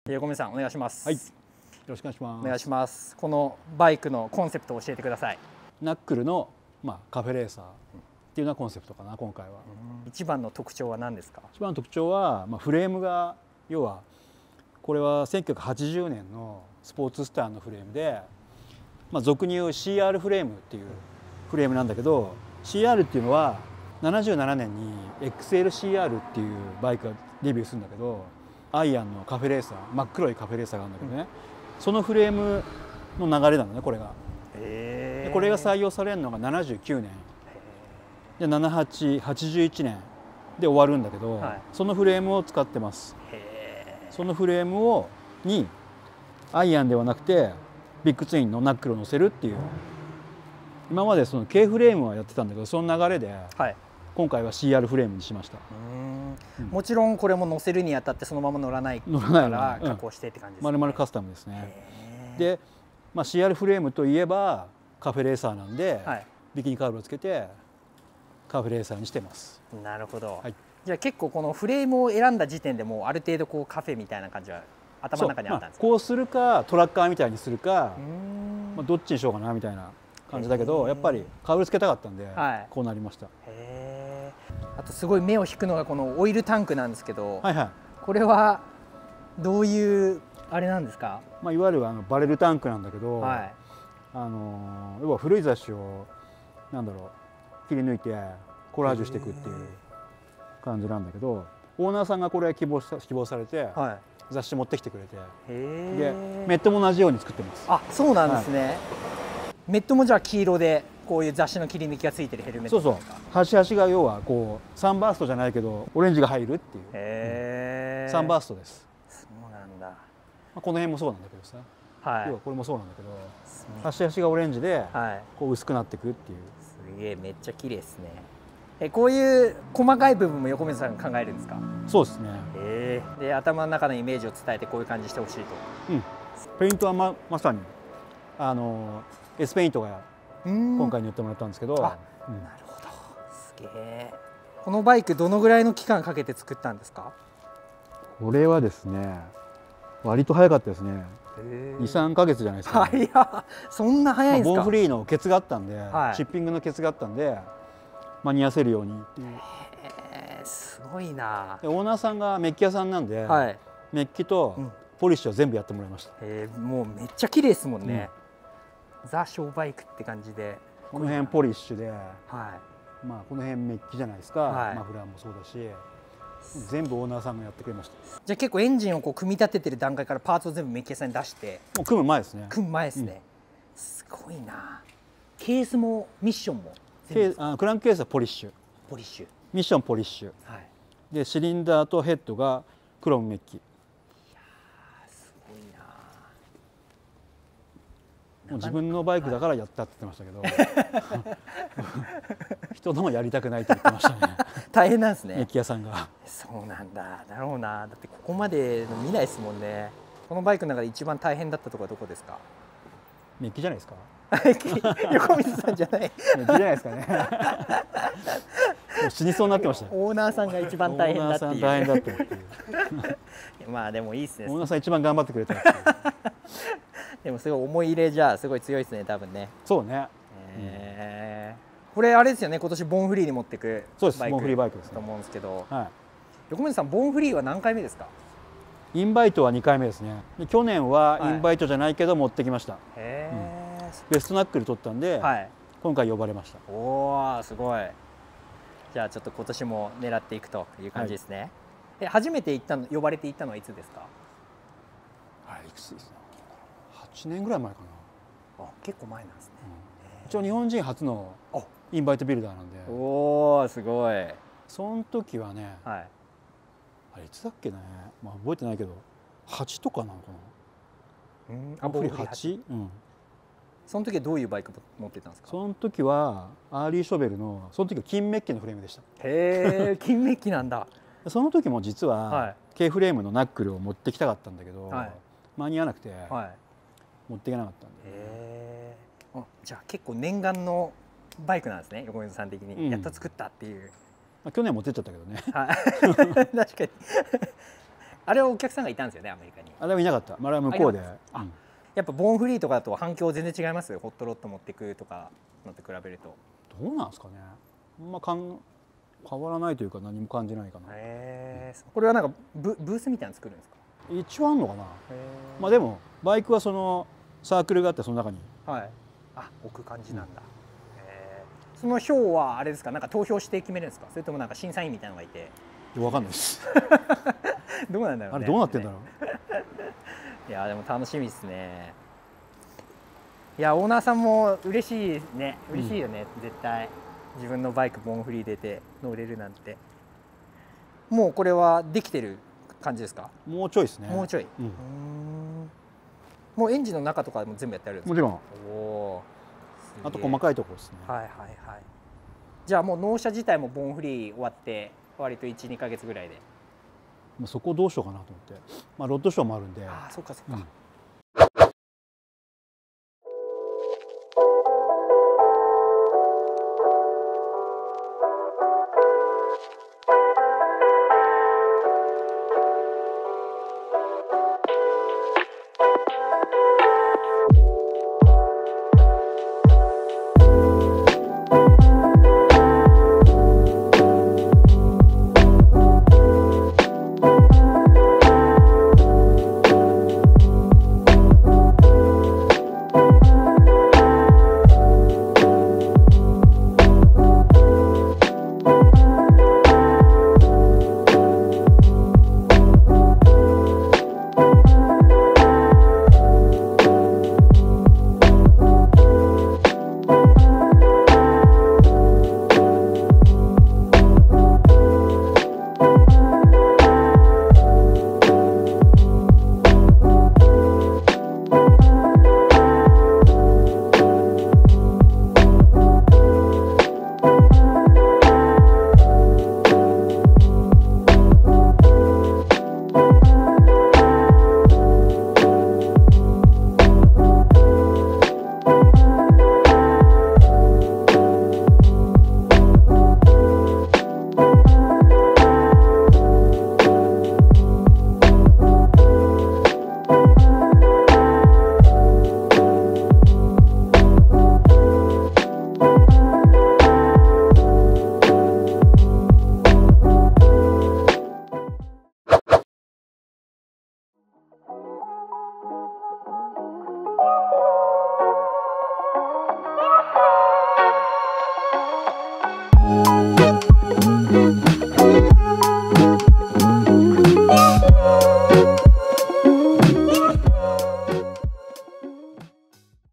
横見さんお願いします。はい、よろしくお願いします。お願いします。このバイクのコンセプトを教えてください。ナックルのカフェレーサーっていうのがコンセプトかな今回は。一番の特徴は何ですか？一番の特徴はフレームが要はこれは1980年のスポーツスターのフレームで、俗に言う CR フレームっていうフレームなんだけど、CR っていうのは77年に XLCR っていうバイクがデビューするんだけど、アイアンのカフェレーサー、真っ黒いカフェレーサーがあるんだけどね、そのフレームの流れなのねこれが。でこれが採用されるのが79年で78、81年で終わるんだけど、そのフレームを使ってます。そのフレームにアイアンではなくてビッグツインのナックルを乗せるっていう、今までその K フレームはやってたんだけど、その流れで今回は CR フレームにしました。もちろんこれも乗せるにあたってそのまま乗らないから加工してって感じですね。丸々カスタムですね。で、CR フレームといえばカフェレーサーなんで、ビキニカーブをつけてカフェレーサーにしてます。なるほど。じゃあ結構このフレームを選んだ時点でもうある程度こうカフェみたいな感じは頭の中にあったんですか？こうするかトラッカーみたいにするか、どっちにしようかなみたいな感じだけど、やっぱりカーブつけたかったんで、こうなりました。あとすごい目を引くのがこのオイルタンクなんですけど、これはどういうあれなんですか？いわゆるバレルタンクなんだけど、要は古い雑誌を切り抜いてコラージュしていくっていう感じなんだけど、オーナーさんがこれ希望されて、雑誌持ってきてくれて、でメットも同じように作ってます。あ、そうなんですね。メットもじゃあ黄色でこういう雑誌の切り抜きがついてるヘルメットですか？端々が要はこうサンバーストじゃないけどオレンジが入るっていう、サンバーストです。そうなんだ。この辺もそうなんだけどさ、要はこれもそうなんだけど、端々がオレンジでこう薄くなっていくっていう。すげえ、めっちゃ綺麗ですね。こういう細かい部分も横水さんが考えるんですか？そうですね。で頭の中のイメージを伝えてこういう感じしてほしいと。ペイントはまさにエスペイントが今回に塗ってもらったんですけど。なるほど、すげえ。このバイクどのぐらいの期間かけて作ったんですか？これはですね、割と早かったですね。2、3ヶ月じゃないですか、ね。そんな早いんですか？ボーンフリーのケツがあったんで、シッピングのケツがあったんで間に合わせるようにっていう。すごいな。オーナーさんがメッキ屋さんなんで、メッキとポリッシュは全部やってもらいました。もうめっちゃ綺麗ですもんね。ザ・ショーバイクって感じで、この辺ポリッシュで、この辺メッキじゃないですか。マフラーもそうだし、全部オーナーさんがやってくれました。じゃあ結構エンジンをこう組み立ててる段階からパーツを全部メッキ屋さんに出して。もう組む前ですね。組む前ですね。すごいな。ケースもミッションもクランクケースはポリッシュ、ミッションポリッシュ、でシリンダーとヘッドがクロムメッキ。すごいな。もう自分のバイクだからやったって言ってましたけど、人のもやりたくないって言ってましたね。大変なんですね、メッキ屋さんが。そうなんだ。だろうな。だってここまで見ないですもんね。このバイクの中で一番大変だったところはどこですか？メッキじゃないですか。横水さんじゃない。メッキじゃないですかね。死にそうになってました。オーナーさんが一番大変だっていう。オーナーさん大変だっていう。まあでもいいですね。オーナーさん一番頑張ってくれたっていう。でもすごい思い入れじゃすごい強いですね、多分ね。そうね。これあれですよね、今年ボーンフリーに持っていくボーンフリーバイクですと思うんですけど、横水さんボーンフリーは何回目ですか？インバイトは2回目ですね。去年はインバイトじゃないけど持ってきました。ベストナックル取ったんで、今回呼ばれました。おお、すごい。じゃあちょっと今年も狙っていくという感じですね。初めて呼ばれて行ったのはいつですか？いくつですか？8年ぐらい前かな。結構前なんですね。一応日本人初のインバイトビルダーなんで。おお、すごい。その時はね、あれいつだっけね、覚えてないけど8とかなのかな。ボーンフリー8。その時はどういうバイク持ってたんですか？その時はアーリーショベルの、その時は金メッキのフレームでした。へえ、金メッキなんだ。その時も実は K フレームのナックルを持ってきたかったんだけど、間に合わなくて持っていけなかったんで。じゃあ結構念願のバイクなんですね、横水さん的に。やっと作ったっていう。去年持ってっちゃったけどね。確かに。あれはお客さんがいたんですよね、アメリカに。あれはいなかった。あれは向こうで。やっぱボーンフリーとかだと反響全然違います？ホットロッド持ってくとかのと比べると。どうなんですかね。あんま変わらないというか、何も感じないかな。これはなんかブースみたいなの作るんですか？一応あんのかな。まあでもバイクはそのサークルがあって、その中に置く感じなんだ。その票はあれですか、なんか投票して決めるんですか？それともなんか審査員みたいなのがいて。わかんないです。どうなんだろうね。あれどうなってんだろう。いやでも楽しみですね。いやオーナーさんも嬉しいね。嬉しいよね、絶対。自分のバイクボーンフリー出て乗れるなんて。もうこれはできてる感じですか？もうちょいですね。もうちょい。もうエンジンの中とかも全部やってあるんですか？もちろん。あと細かいところですね。はいはいはい。じゃあもう納車自体もボーンフリー終わって割と1、2ヶ月ぐらいで。そこをどうしようかなと思って、まあロッドショーもあるんで。そうかそうか。